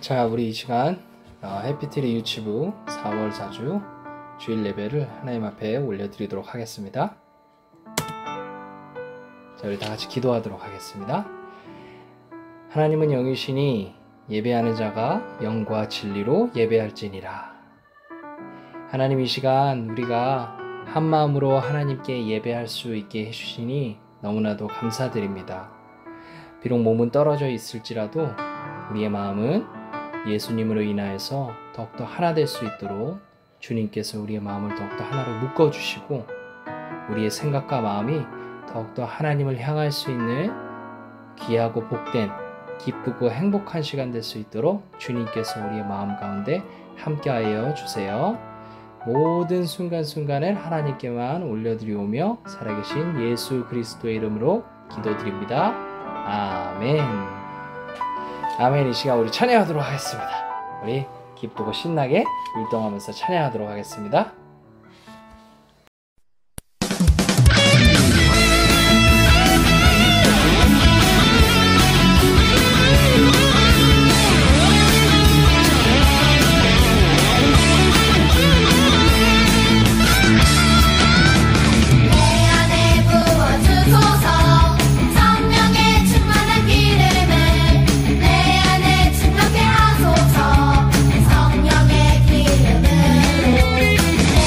자, 우리 이 시간 해피트리 유치부 4월 4주 주일 예배를 하나님 앞에 올려드리도록 하겠습니다. 자, 우리 다 같이 기도하도록 하겠습니다. 하나님은 영이시니 예배하는 자가 영과 진리로 예배할지니라. 하나님, 이 시간 우리가 한 마음으로 하나님께 예배할 수 있게 해주시니 너무나도 감사드립니다. 비록 몸은 떨어져 있을지라도 우리의 마음은 예수님으로 인하여서 더욱더 하나 될 수 있도록 주님께서 우리의 마음을 더욱더 하나로 묶어주시고 우리의 생각과 마음이 더욱더 하나님을 향할 수 있는 귀하고 복된 기쁘고 행복한 시간 될 수 있도록 주님께서 우리의 마음 가운데 함께하여 주세요. 모든 순간순간을 하나님께만 올려드리오며 살아계신 예수 그리스도의 이름으로 기도드립니다. 아멘. 아멘. 이 시간 우리 찬양하도록 하겠습니다. 우리 기쁘고 신나게 율동하면서 찬양하도록 하겠습니다. 내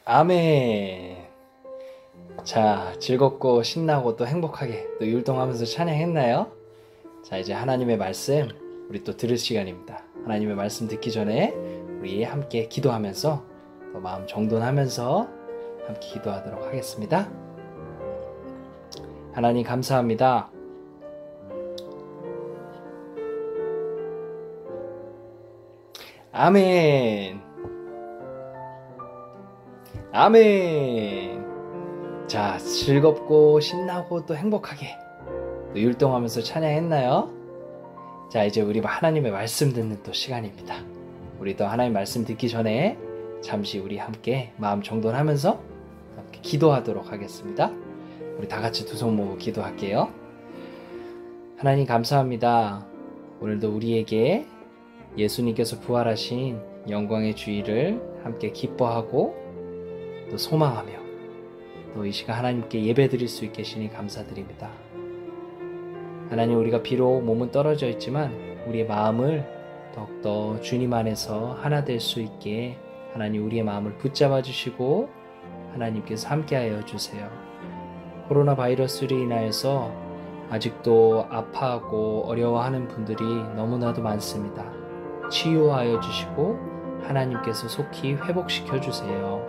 아멘. 자, 즐겁고 신나고 또 행복하게 또 율동하면서 찬양했나요? 자, 이제 하나님의 말씀 우리 또 들을 시간입니다. 하나님의 말씀 듣기 전에 우리 함께 기도하면서 또 마음 정돈하면서 함께 기도하도록 하겠습니다. 하나님 감사합니다. 아멘. 아멘. 자, 즐겁고 신나고 또 행복하게 또 율동하면서 찬양했나요? 자, 이제 우리 하나님의 말씀 듣는 또 시간입니다. 우리 또 하나님 말씀 듣기 전에 잠시 우리 함께 마음 정돈하면서 함께 기도하도록 하겠습니다. 우리 다 같이 두 손 모으고 기도할게요. 하나님 감사합니다. 오늘도 우리에게 예수님께서 부활하신 영광의 주일을 함께 기뻐하고 또 소망하며 또 이 시간 하나님께 예배드릴 수 있게 하시니 감사드립니다. 하나님, 우리가 비록 몸은 떨어져 있지만 우리의 마음을 더욱더 주님 안에서 하나 될 수 있게 하나님 우리의 마음을 붙잡아 주시고 하나님께서 함께하여 주세요. 코로나 바이러스로 인하여서 아직도 아파하고 어려워하는 분들이 너무나도 많습니다. 치유하여 주시고 하나님께서 속히 회복시켜 주세요.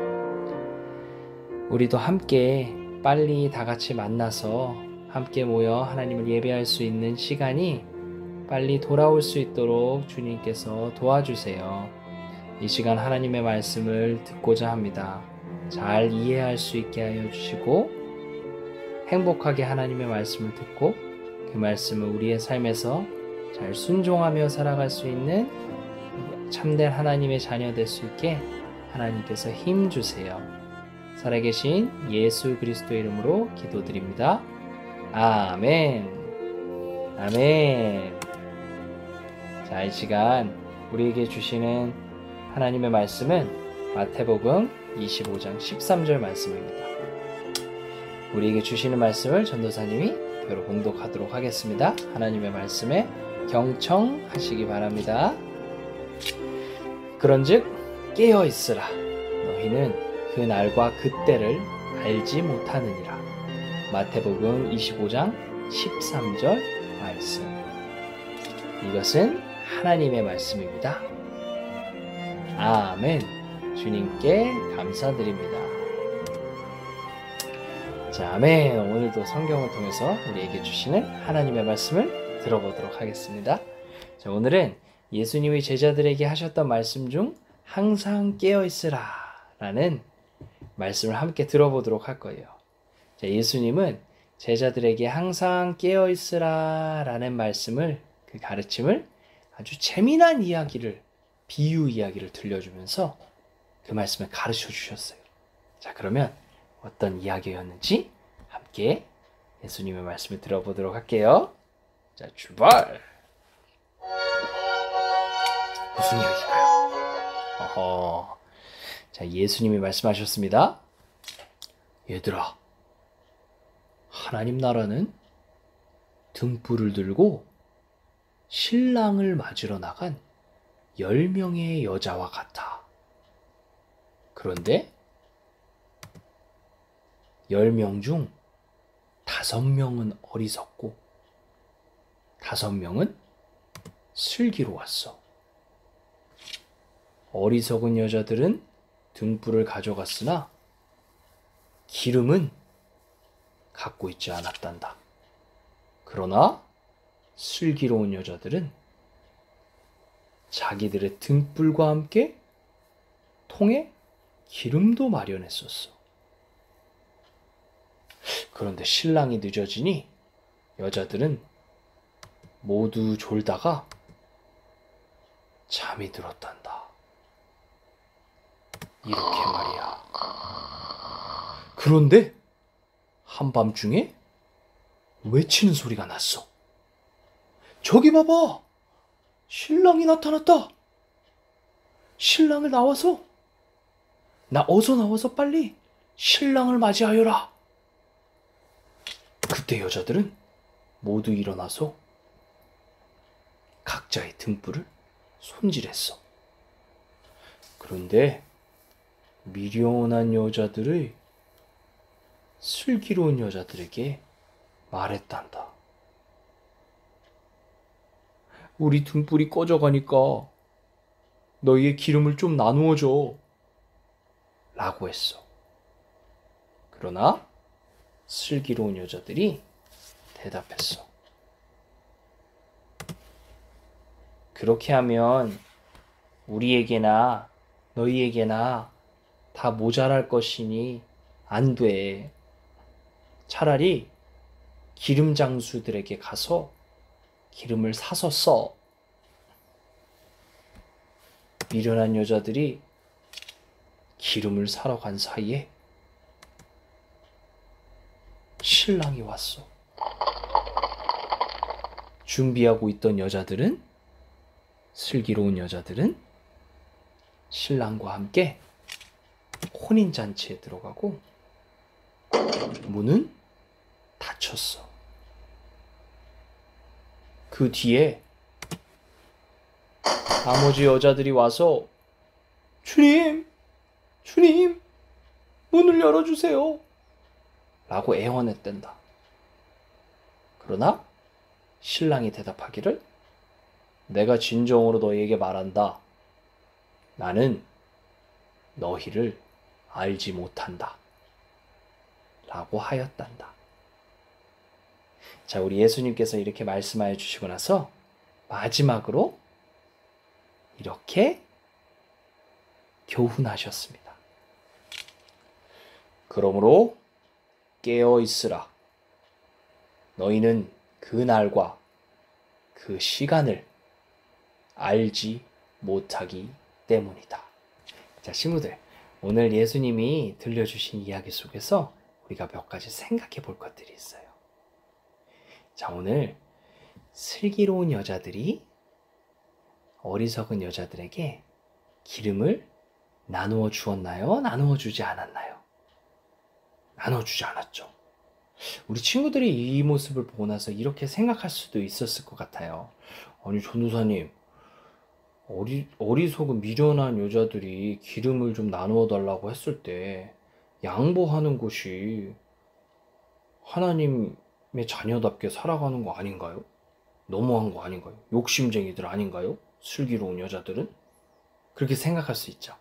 우리도 함께 빨리 다 같이 만나서 함께 모여 하나님을 예배할 수 있는 시간이 빨리 돌아올 수 있도록 주님께서 도와주세요. 이 시간 하나님의 말씀을 듣고자 합니다. 잘 이해할 수 있게 하여 주시고 행복하게 하나님의 말씀을 듣고 그 말씀을 우리의 삶에서 잘 순종하며 살아갈 수 있는 참된 하나님의 자녀 될 수 있게 하나님께서 힘 주세요. 살아계신 예수 그리스도의 이름으로 기도드립니다. 아멘. 아멘. 자, 이 시간 우리에게 주시는 하나님의 말씀은 마태복음 25장 13절 말씀입니다. 우리에게 주시는 말씀을 전도사님이 배로 봉독하도록 하겠습니다. 하나님의 말씀에 경청하시기 바랍니다. 그런즉 깨어있으라. 너희는 그 날과 그때를 알지 못하느니라. 마태복음 25장 13절 말씀. 이것은 하나님의 말씀입니다. 아멘. 주님께 감사드립니다. 자, 아멘. 오늘도 성경을 통해서 우리에게 주시는 하나님의 말씀을 들어보도록 하겠습니다. 자, 오늘은 예수님이 제자들에게 하셨던 말씀 중 항상 깨어있으라 라는 말씀을 함께 들어보도록 할 거예요. 자, 예수님은 제자들에게 항상 깨어있으라 라는 말씀을, 그 가르침을 아주 재미난 이야기를, 비유 이야기를 들려주면서 그 말씀을 가르쳐 주셨어요. 자, 그러면 어떤 이야기였는지 함께 예수님의 말씀을 들어보도록 할게요. 자, 출발! 무슨 이야기일까요? 자, 예수님이 말씀하셨습니다. 얘들아, 하나님 나라는 등불을 들고 신랑을 맞으러 나간 10명의 여자와 같아. 그런데 10명 중 5명은 어리석고 5명은 슬기로웠어. 어리석은 여자들은 등불을 가져갔으나 기름은 갖고 있지 않았단다. 그러나 슬기로운 여자들은 자기들의 등불과 함께 통에 기름도 마련했었어. 그런데 신랑이 늦어지니 여자들은 모두 졸다가 잠이 들었단다. 이렇게 말이야. 그런데 한밤중에 외치는 소리가 났어. 저기 봐봐! 신랑이 나타났다! 신랑을 어서 나와서 빨리 신랑을 맞이하여라! 그때 여자들은 모두 일어나서 각자의 등불을 손질했어. 그런데 미련한 여자들의 슬기로운 여자들에게 말했단다. 우리 등불이 꺼져가니까 너희의 기름을 좀 나누어줘 라고 했어. 그러나 슬기로운 여자들이 대답했어. 그렇게 하면 우리에게나 너희에게나 다 모자랄 것이니 안 돼. 차라리 기름 장수들에게 가서 기름을 사서 써. 미련한 여자들이 기름을 사러 간 사이에 신랑이 왔어. 준비하고 있던 여자들은, 슬기로운 여자들은 신랑과 함께 혼인잔치에 들어가고 문은 닫혔어. 그 뒤에 나머지 여자들이 와서 주님, 주님, 문을 열어주세요 라고 애원했댄다. 그러나 신랑이 대답하기를 내가 진정으로 너희에게 말한다. 나는 너희를 알지 못한다 라고 하였단다. 자, 우리 예수님께서 이렇게 말씀하여 주시고 나서 마지막으로 이렇게 교훈하셨습니다. 그러므로 깨어 있으라. 너희는 그 날과 그 시간을 알지 못하기 때문이다. 자, 친구들, 오늘 예수님이 들려주신 이야기 속에서 우리가 몇 가지 생각해 볼 것들이 있어요. 자, 오늘 슬기로운 여자들이 어리석은 여자들에게 기름을 나누어 주었나요? 나누어 주지 않았나요? 나누어 주지 않았죠. 우리 친구들이 이 모습을 보고 나서 이렇게 생각할 수도 있었을 것 같아요. 아니, 전도사님, 어리석은 미련한 여자들이 기름을 좀 나누어 달라고 했을 때 양보하는 것이 하나님의 자녀답게 살아가는 거 아닌가요? 너무한 거 아닌가요? 욕심쟁이들 아닌가요? 슬기로운 여자들은? 그렇게 생각할 수 있죠.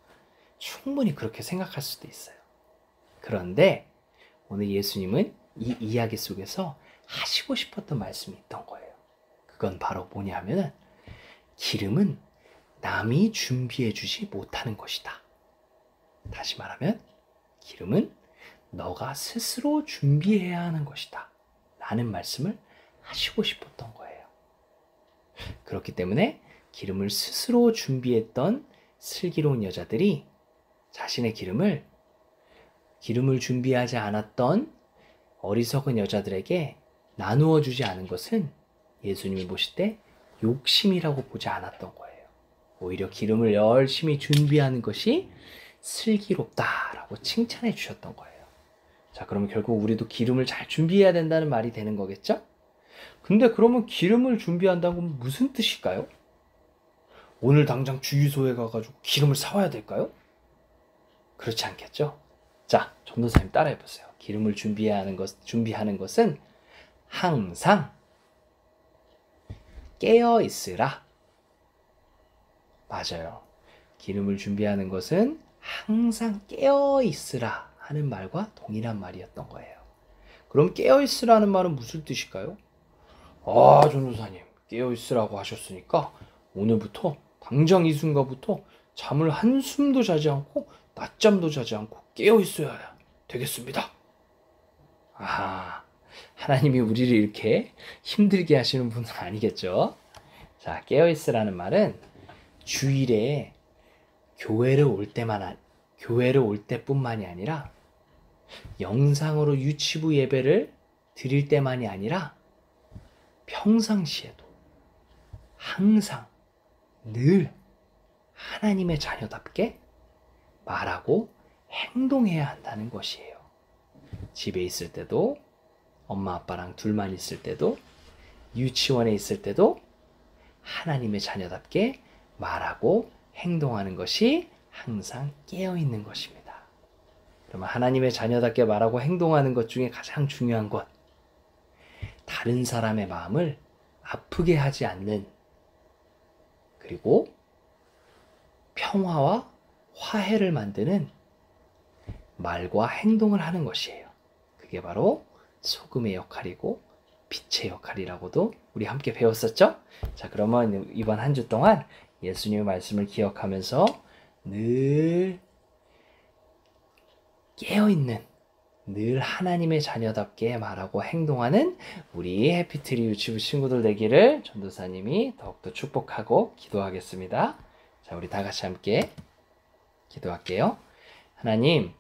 충분히 그렇게 생각할 수도 있어요. 그런데 오늘 예수님은 이 이야기 속에서 하시고 싶었던 말씀이 있던 거예요. 그건 바로 뭐냐 하면은 기름은 남이 준비해 주지 못하는 것이다. 다시 말하면 기름은 너가 스스로 준비해야 하는 것이다 라는 말씀을 하시고 싶었던 거예요. 그렇기 때문에 기름을 스스로 준비했던 슬기로운 여자들이 자신의 기름을 준비하지 않았던 어리석은 여자들에게 나누어 주지 않은 것은 예수님이 보실 때 욕심이라고 보지 않았던 거예요. 오히려 기름을 열심히 준비하는 것이 슬기롭다라고 칭찬해 주셨던 거예요. 자, 그러면 결국 우리도 기름을 잘 준비해야 된다는 말이 되는 거겠죠? 근데 그러면 기름을 준비한다는 건 무슨 뜻일까요? 오늘 당장 주유소에 가가지고 기름을 사와야 될까요? 그렇지 않겠죠? 자, 전도사님 따라해 보세요. 기름을 준비하는 것은 항상 깨어 있으라. 맞아요. 기름을 준비하는 것은 항상 깨어 있으라 하는 말과 동일한 말이었던 거예요. 그럼 깨어 있으라는 말은 무슨 뜻일까요? 아, 전도사님, 깨어 있으라고 하셨으니까 오늘부터 당장 이 순간부터 잠을 한숨도 자지 않고 낮잠도 자지 않고 깨어 있어야 되겠습니다. 아, 하나님이 우리를 이렇게 힘들게 하시는 분은 아니겠죠? 자, 깨어 있으라는 말은 주일에 교회를 올 때뿐만이 아니라 영상으로 유치부 예배를 드릴 때만이 아니라 평상시에도 항상 늘 하나님의 자녀답게 말하고 행동해야 한다는 것이에요. 집에 있을 때도, 엄마 아빠랑 둘만 있을 때도, 유치원에 있을 때도 하나님의 자녀답게 말하고 행동하는 것이 항상 깨어있는 것입니다. 그러면 하나님의 자녀답게 말하고 행동하는 것 중에 가장 중요한 것, 다른 사람의 마음을 아프게 하지 않는, 그리고 평화와 화해를 만드는 말과 행동을 하는 것이에요. 그게 바로 소금의 역할이고 빛의 역할이라고도 우리 함께 배웠었죠? 자, 그러면 이번 한 주 동안 예수님의 말씀을 기억하면서 늘 깨어있는, 늘 하나님의 자녀답게 말하고 행동하는 우리 해피트리 유치부 친구들 되기를 전도사님이 더욱더 축복하고 기도하겠습니다. 자, 우리 다 같이 함께 기도할게요. 하나님,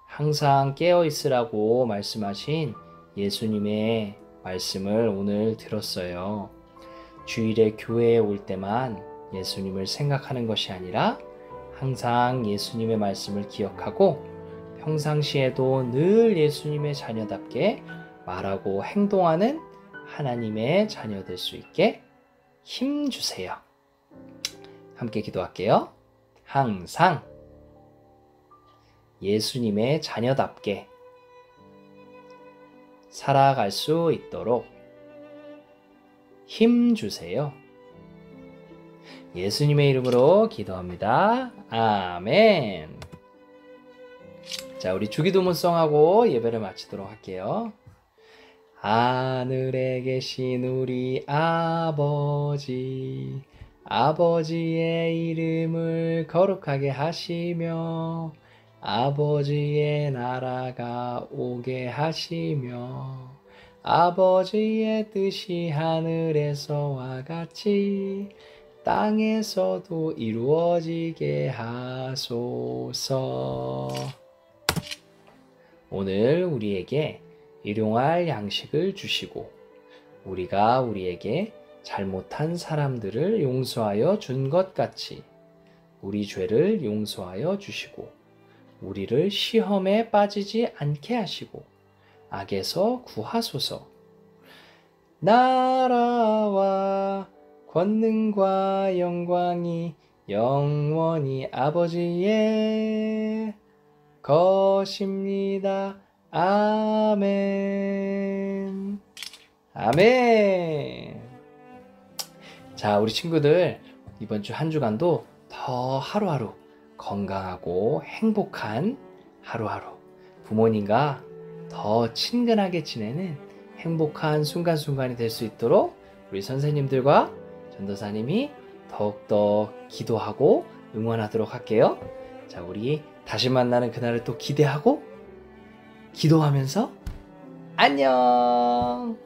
항상 깨어있으라고 말씀하신 예수님의 말씀을 오늘 들었어요. 주일에 교회에 올 때만 예수님을 생각하는 것이 아니라 항상 예수님의 말씀을 기억하고 평상시에도 늘 예수님의 자녀답게 말하고 행동하는 하나님의 자녀 될 수 있게 힘 주세요. 함께 기도할게요. 항상 예수님의 자녀답게 살아갈 수 있도록 힘 주세요. 예수님의 이름으로 기도합니다. 아멘. 자, 우리 주기도문송하고 예배를 마치도록 할게요. 하늘에 계신 우리 아버지, 아버지의 이름을 거룩하게 하시며 아버지의 나라가 오게 하시며 아버지의 뜻이 하늘에서와 같이 땅에서도 이루어지게 하소서. 오늘 우리에게 일용할 양식을 주시고 우리가 우리에게 잘못한 사람들을 용서하여 준 것 같이 우리 죄를 용서하여 주시고 우리를 시험에 빠지지 않게 하시고 악에서 구하소서. 나라와 권능과 영광이 영원히 아버지의 것입니다. 아멘. 아멘. 자, 우리 친구들 이번 주 한 주간도 더 하루하루 건강하고 행복한 하루하루, 부모님과 더 친근하게 지내는 행복한 순간순간이 될 수 있도록 우리 선생님들과 전도사님이 더욱더 기도하고 응원하도록 할게요. 자, 우리 다시 만나는 그날을 또 기대하고 기도하면서 안녕.